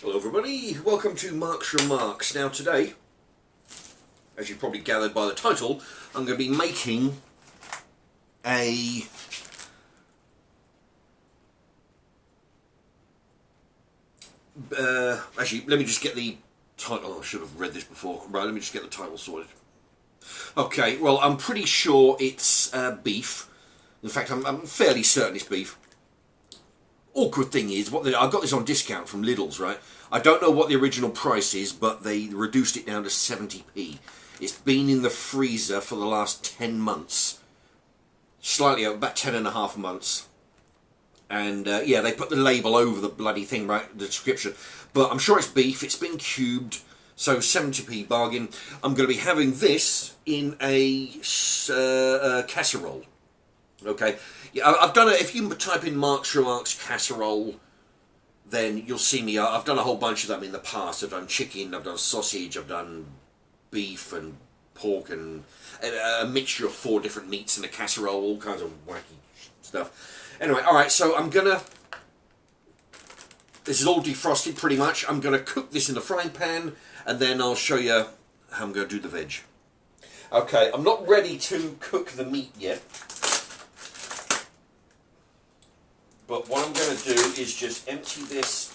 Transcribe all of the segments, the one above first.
Hello everybody, welcome to Mark's Remarks. Now today, as you probably gathered by the title, I'm going to be making a actually, let me just get the title. I should have read this before. Right, let me just get the title sorted. Okay, well, I'm pretty sure it's beef. In fact, I'm fairly certain it's beef. Awkward thing is, I got this on discount from Lidl's, right? I don't know what the original price is, but they reduced it down to 70p. It's been in the freezer for the last 10 months. Slightly over, about 10 and a half months. And yeah, they put the label over the bloody thing, right, the description. But I'm sure it's beef, it's been cubed, so 70p bargain. I'm going to be having this in a casserole. Okay, yeah, I've done it. If you type in Mark's Remarks casserole, then you'll see me. I've done a whole bunch of them in the past. I've done chicken, I've done sausage, I've done beef and pork, and a mixture of 4 different meats in a casserole, all kinds of wacky stuff. Anyway, all right. So this is all defrosted pretty much. I'm gonna cook this in the frying pan, and then I'll show you how I'm gonna do the veg. Okay, I'm not ready to cook the meat yet. But what I'm going to do is just empty this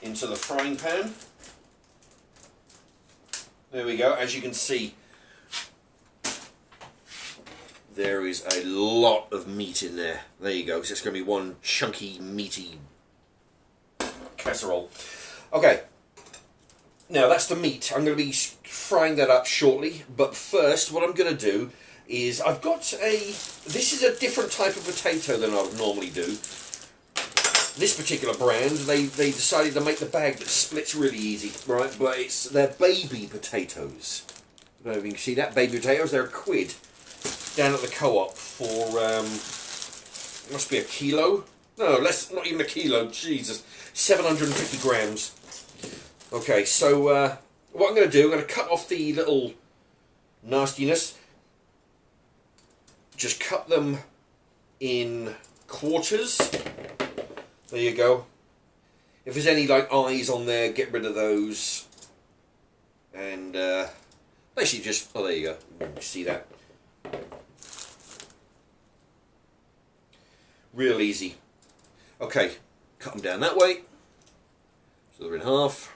into the frying pan. There we go. As you can see, there is a lot of meat in there. There you go. So it's going to be one chunky, meaty casserole. Okay. Now that's the meat. I'm going to be frying that up shortly. But first, what I'm going to do is I've got this is a different type of potato than I would normally do. This particular brand, they decided to make the bag that splits really easy, right? But they're baby potatoes. I don't know if you can see that, baby potatoes. They're £1 down at the co-op for must be a kilo. No, less, not even a kilo. Jesus, 750 grams. Okay, so what I'm going to do, I'm going to cut off the little nastiness. Just cut them in quarters. There you go. If there's any like eyes on there, get rid of those. And basically just, oh, there you go. You can see that. Real easy. Okay, cut them down that way. So they're in half.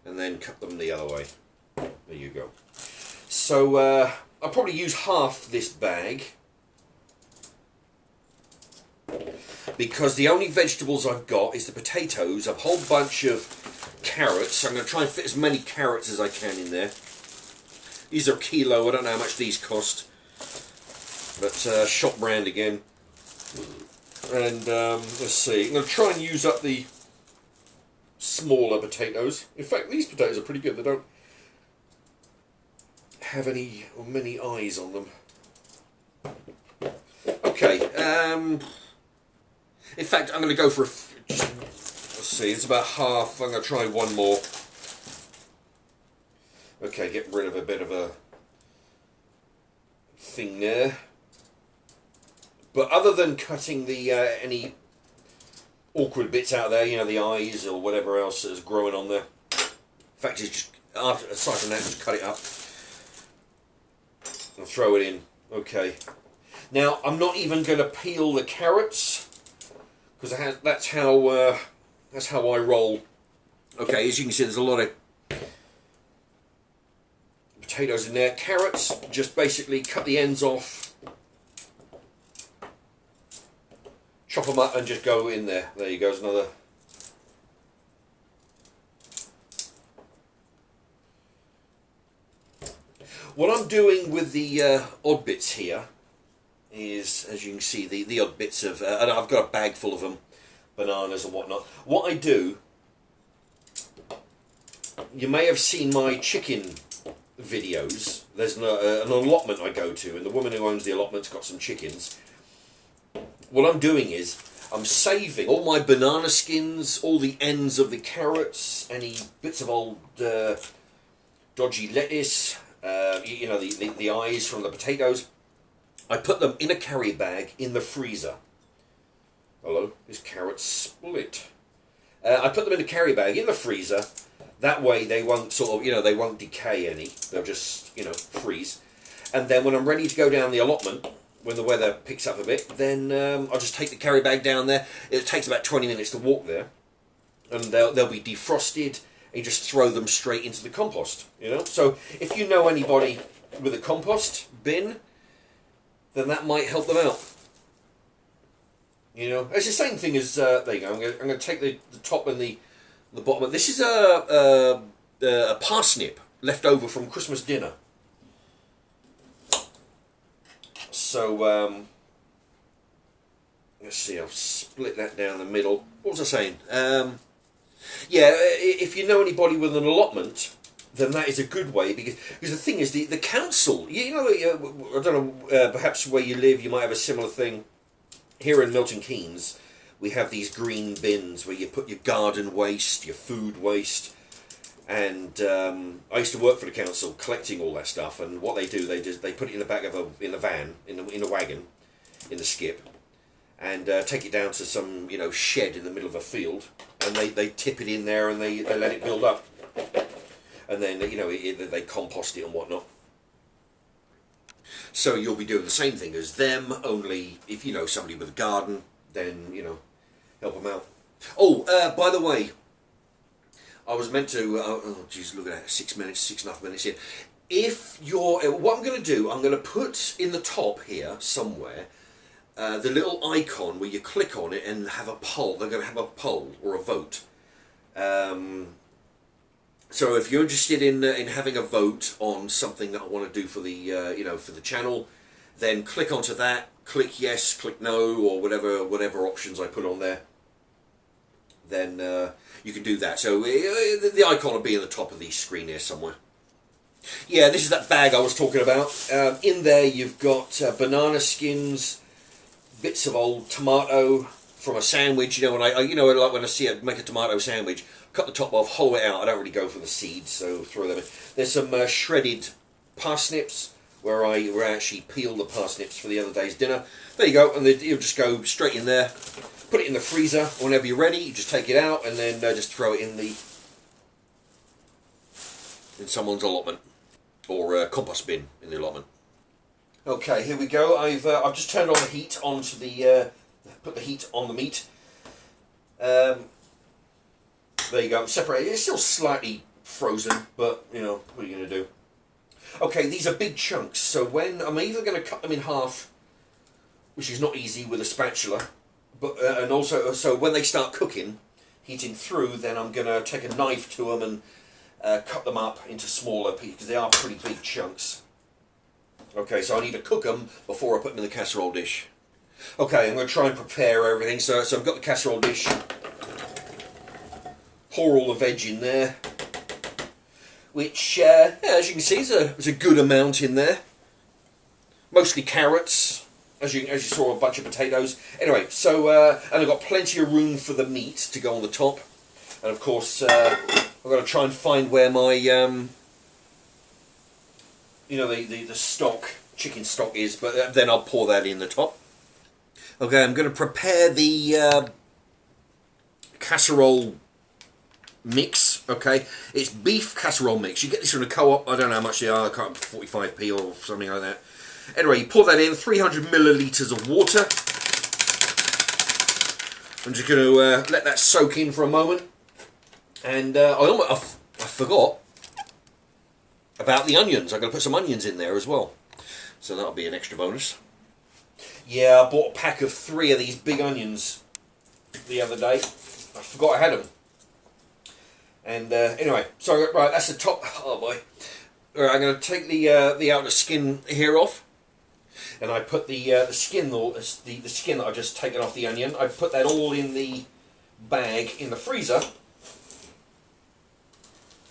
And then cut them the other way. There you go. So I'll probably use half this bag because the only vegetables I've got is the potatoes, a whole bunch of carrots. I'm going to try and fit as many carrots as I can in there. These are a kilo. I don't know how much these cost, but shop brand again. And let's see. I'm going to try and use up the smaller potatoes. In fact, these potatoes are pretty good. They don't have any or many eyes on them. Okay, in fact, I'm going to go for let's see, it's about half. I'm going to try one more. Okay, get rid of a bit of a thing there. But other than cutting the any awkward bits out there, you know, the eyes or whatever else that's growing on there. In fact, it's just, aside from that, just cut it up. And throw it in. Okay. Now I'm not even going to peel the carrots because that's how I roll. Okay, as you can see, there's a lot of potatoes in there. Carrots, just basically cut the ends off, chop them up, and just go in there. There you go. There's another. What I'm doing with the odd bits here is, as you can see, the odd bits of, and I've got a bag full of them, bananas and whatnot. What I do, you may have seen my chicken videos. There's an allotment I go to, and the woman who owns the allotment's got some chickens. What I'm doing is, I'm saving all my banana skins, all the ends of the carrots, any bits of old dodgy lettuce, you know, the eyes from the potatoes. I put them in a carry bag in the freezer. Hello, is carrot split. I put them in a carry bag in the freezer. That way they won't they won't decay any. They'll just, freeze. And then when I'm ready to go down the allotment, when the weather picks up a bit, then I'll just take the carry bag down there. It takes about 20 minutes to walk there. And they'll be defrosted, and you just throw them straight into the compost, So if you know anybody with a compost bin, then that might help them out. It's the same thing as, there you go, I'm going to take the top and the bottom. This is a parsnip left over from Christmas dinner. So, let's see, I'll split that down the middle. What was I saying? Yeah, if you know anybody with an allotment, then that is a good way, because the thing is, the council, I don't know, perhaps where you live, you might have a similar thing. Here in Milton Keynes, we have these green bins where you put your garden waste, your food waste, and I used to work for the council collecting all that stuff. And what they do, they put it in the back of in a van, in a wagon, in the skip, and take it down to some shed in the middle of a field, and they tip it in there and they let it build up, and then they compost it and whatnot. So you'll be doing the same thing as them, only if you know somebody with a garden, then, help them out. Oh, by the way, I was meant to, oh geez, look at that, 6 minutes, 6.5 minutes here. If you're, what I'm going to do, I'm going to put in the top here, somewhere, the little icon where you click on it and have a poll. They're going to have a poll or a vote. So if you're interested in having a vote on something that I want to do for the for the channel, then click onto that. Click yes, click no, or whatever options I put on there. Then you can do that. So the icon will be in the top of the screen here somewhere. Yeah, this is that bag I was talking about. In there you've got banana skins, bits of old tomato from a sandwich. When like when I see it make a tomato sandwich. Cut the top off, hollow it out. I don't really go for the seeds, so throw them in. There's some shredded parsnips, where I actually peeled the parsnips for the other day's dinner. There you go, and you'll just go straight in there. Put it in the freezer. Whenever you're ready, you just take it out and then just throw it in someone's allotment, or compost bin in the allotment. Okay, here we go. I've just turned on the heat onto put the heat on the meat. There you go, I'm separating. It's still slightly frozen, but, what are you going to do? Okay, these are big chunks, so when I'm either going to cut them in half, which is not easy with a spatula, but and also, so when they start cooking, heating through, then I'm going to take a knife to them and cut them up into smaller pieces, because they are pretty big chunks. Okay, so I need to cook them before I put them in the casserole dish. Okay, I'm going to try and prepare everything, so I've got the casserole dish. Pour all the veg in there, which, as you can see, there's a good amount in there. Mostly carrots, as you saw, a bunch of potatoes. Anyway, so and I've got plenty of room for the meat to go on the top, and of course I've got to try and find where my the stock, chicken stock is, but then I'll pour that in the top. Okay, I'm going to prepare the casserole mix. Okay, it's beef casserole mix. You get this from a co-op. I don't know how much they are. I can't, 45p or something like that. Anyway, you pour that in. 300 millilitres of water. I'm just going to let that soak in for a moment. And I forgot about the onions. I'm going to put some onions in there as well. So that'll be an extra bonus. Yeah, I bought a pack of 3 of these big onions the other day. I forgot I had them. And anyway, so right, that's the top. Oh boy! Right, I'm going to take the outer skin here off, and I put the skin, the skin that I've just taken off the onion. I put that all in the bag in the freezer,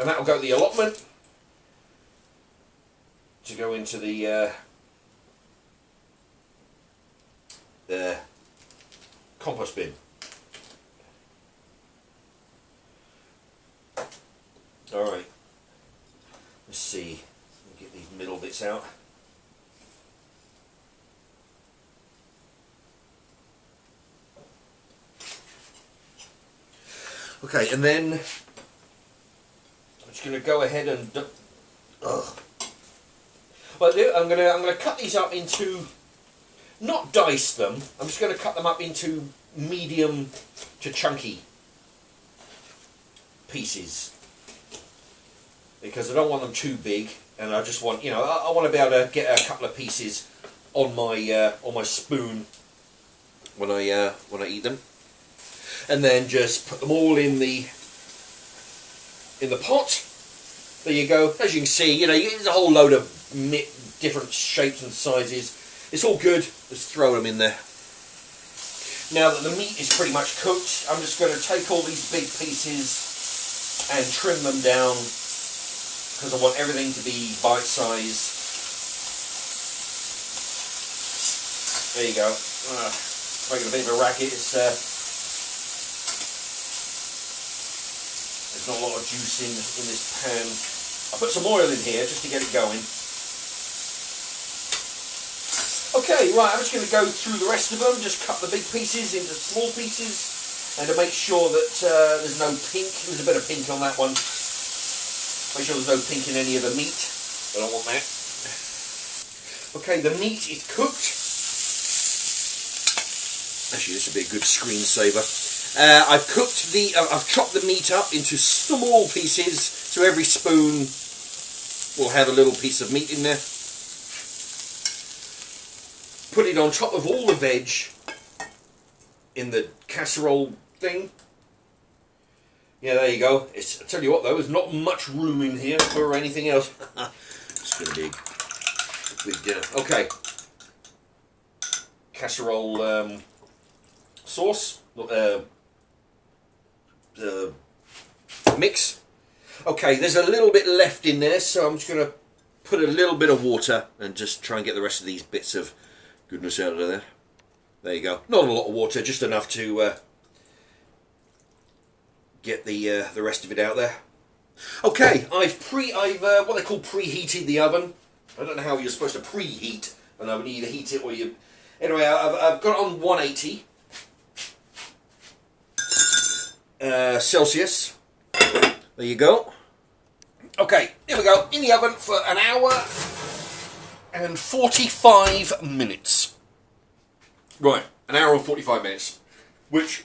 and that'll go to the allotment to go into the compost bin. Alright, let's see, get these middle bits out. Okay, and then I'm just going to go ahead and I'm going to cut these up into, not dice them. I'm just going to cut them up into medium to chunky pieces, because I don't want them too big, and I just want, you know, I want to be able to get a couple of pieces on my spoon when I eat them, and then just put them all in the pot. There you go. As you can see, you know, there's a whole load of different shapes and sizes. It's all good. Just throw them in there. Now that the meat is pretty much cooked, I'm just going to take all these big pieces and trim them down, because I want everything to be bite-sized. There you go. Making a bit of a racket. There's not a lot of juice in this pan. I put some oil in here just to get it going. Okay, right, I'm just going to go through the rest of them, just cut the big pieces into small pieces, and to make sure that there's no pink. There's a bit of pink on that one. Make sure there's no pink in any of the meat. I don't want that. Okay, the meat is cooked. Actually, this would be a good screensaver. I've chopped the meat up into small pieces, so every spoon will have a little piece of meat in there. Put it on top of all the veg in the casserole thing. Yeah, there you go. I tell you what though, there's not much room in here for anything else. It's going to be a big dinner. Okay. Casserole sauce. Mix. Okay, there's a little bit left in there, so I'm just going to put a little bit of water and just try and get the rest of these bits of goodness out of there. There you go. Not a lot of water, just enough to get the rest of it out there. Okay, I've what they call preheated the oven. I don't know how you're supposed to preheat an oven. You either heat it or you. Anyway, I've got it on 180 Celsius. There you go. Okay, here we go. In the oven for an hour and 45 minutes. Right, an hour and 45 minutes, which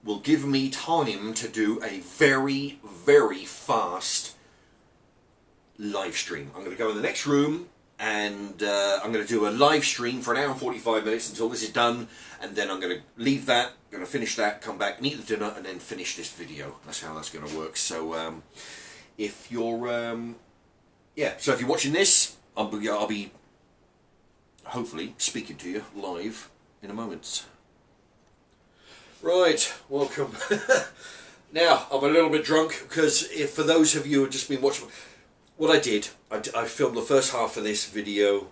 will give me time to do a very, very fast live stream. I'm going to go in the next room and I'm going to do a live stream for an hour and 45 minutes until this is done, and then I'm going to leave that, I'm going to finish that, come back and eat the dinner, and then finish this video. That's how that's going to work. So if you're so if you're watching this, I'll be hopefully speaking to you live in a moment. Right, welcome. Now, I'm a little bit drunk because for those of you who have just been watching, what I did, I filmed the first half of this video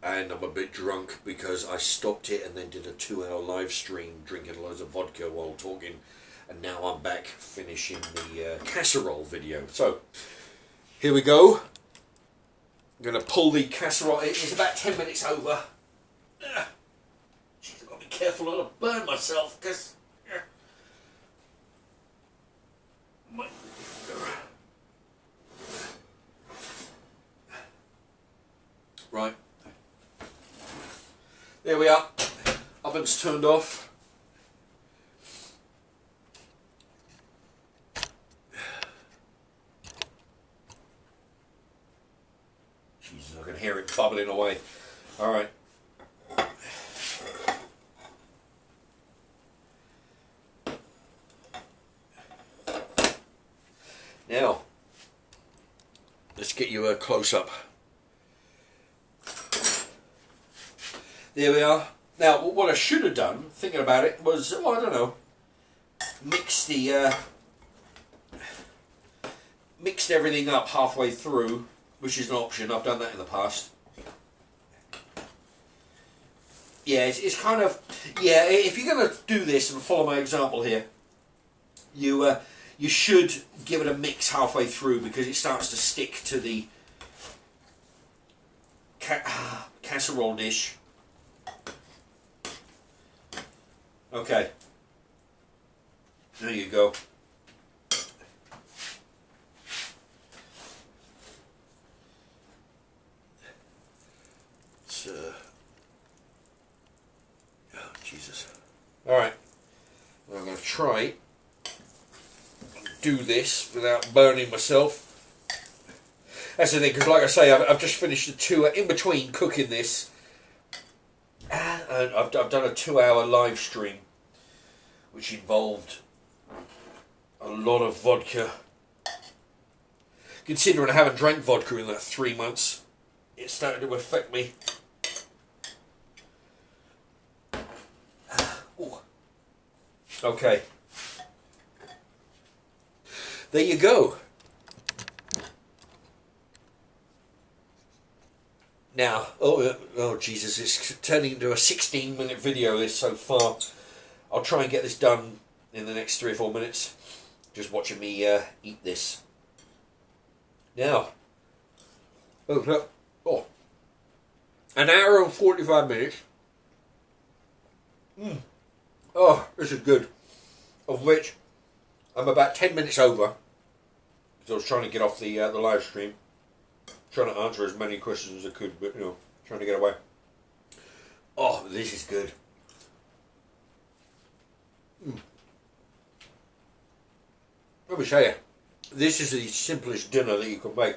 and I'm a bit drunk because I stopped it and then did a 2-hour live stream drinking loads of vodka while talking, and now I'm back finishing the casserole video. So, here we go. I'm going to pull the casserole. It's about 10 minutes over. Jeez, I've got to be careful not to burn myself, because right. There we are. Oven's turned off. Jesus, I can hear it bubbling away. All right. Now, let's get you a close-up. There we are. Now, what I should have done, thinking about it, was, well, I don't know, mixed everything up halfway through, which is an option. I've done that in the past. Yeah, it's kind of, yeah, if you're going to do this and follow my example here, you should give it a mix halfway through, because it starts to stick to the casserole dish. Okay. There you go. It's, oh, Jesus. Alright. I'm going to try and do this without burning myself. That's the thing, because like I say, I've just finished a 2 in between cooking this. And I've done a 2-hour live stream, which involved a lot of vodka. Considering I haven't drank vodka in like 3 months, it's starting to affect me. Ooh. Okay. There you go. Now, oh Jesus, it's turning into a 16-minute video this so far. I'll try and get this done in the next 3 or 4 minutes. Just watching me eat this. Now, oh, an hour and 45 minutes. Oh, this is good. Of which I'm about 10 minutes over. Because I was trying to get off the live stream. Trying to answer as many questions as I could, but you know, trying to get away. Oh, this is good. Let me show you. This is the simplest dinner that you can make.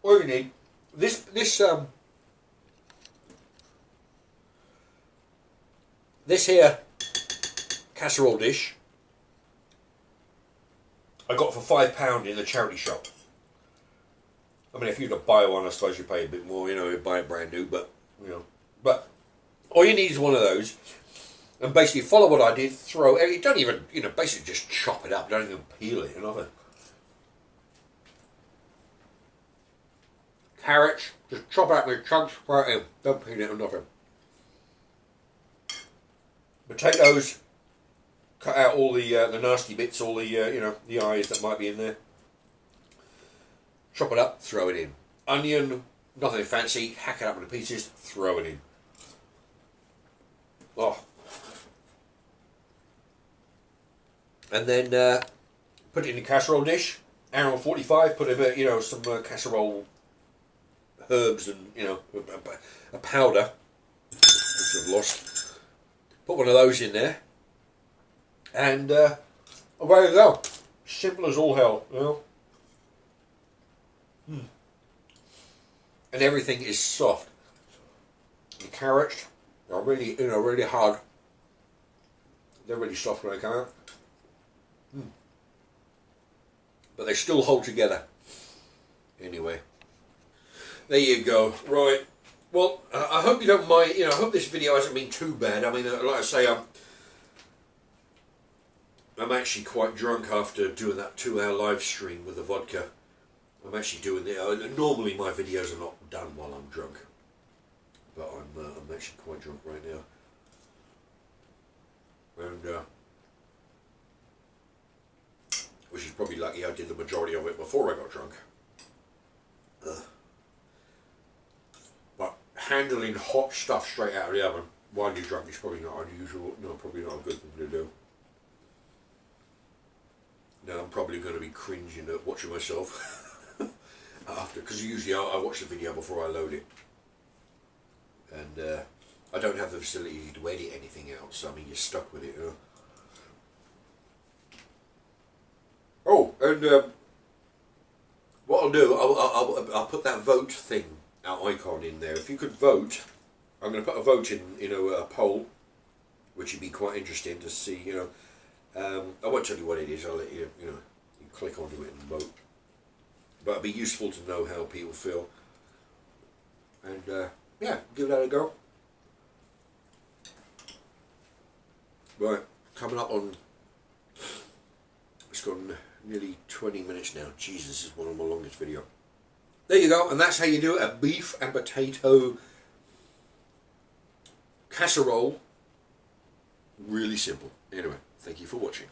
All you need, this here casserole dish I got for £5 in the charity shop. I mean, if you were to buy one, I suppose you pay a bit more, you know, you buy it brand new, but, you know. But all you need is one of those. And basically follow what I did, you don't even, you know, basically just chop it up, don't even peel it, you know. Carrots, just chop it up in chunks, throw it in, don't peel it or nothing. Potatoes, cut out all the nasty bits, all the, you know, the eyes that might be in there. Chop it up, throw it in. Onion, nothing fancy, hack it up into pieces, throw it in. Oh. And then put it in a casserole dish, hour and 45, put a bit, you know, some casserole herbs and, you know, a powder, which I've lost. Put one of those in there, and away you go. Simple as all hell, you know. And everything is soft. The carrots are really, you know, really hard. They're really soft when they come out. But they still hold together. Anyway, there you go. Right. Well, I hope you don't mind. You know, I hope this video hasn't been too bad. I mean, like I say, I'm actually quite drunk after doing that 2-hour live stream with the vodka. I'm actually doing it. Normally my videos are not done while I'm drunk, but I'm actually quite drunk right now, and which is probably lucky I did the majority of it before I got drunk. But handling hot stuff straight out of the oven while you're drunk is probably not unusual. No, probably not a good thing to do. Now I'm probably going to be cringing at watching myself. After, because usually I watch the video before I load it, and I don't have the facility to edit anything else, so I mean you're stuck with it, you know. Oh, and what I'll do, I'll put that vote thing, that icon in there. If you could vote, I'm going to put a vote in, you know, a poll, which would be quite interesting to see, you know. I won't tell you what it is. I'll let you, you know, you click onto it and vote. But it'd be useful to know how people feel. And yeah, give that a go. Right, coming up on, it's gone nearly 20 minutes now. Jesus, this is one of my longest videos. There you go, and that's how you do a beef and potato casserole. Really simple. Anyway, thank you for watching.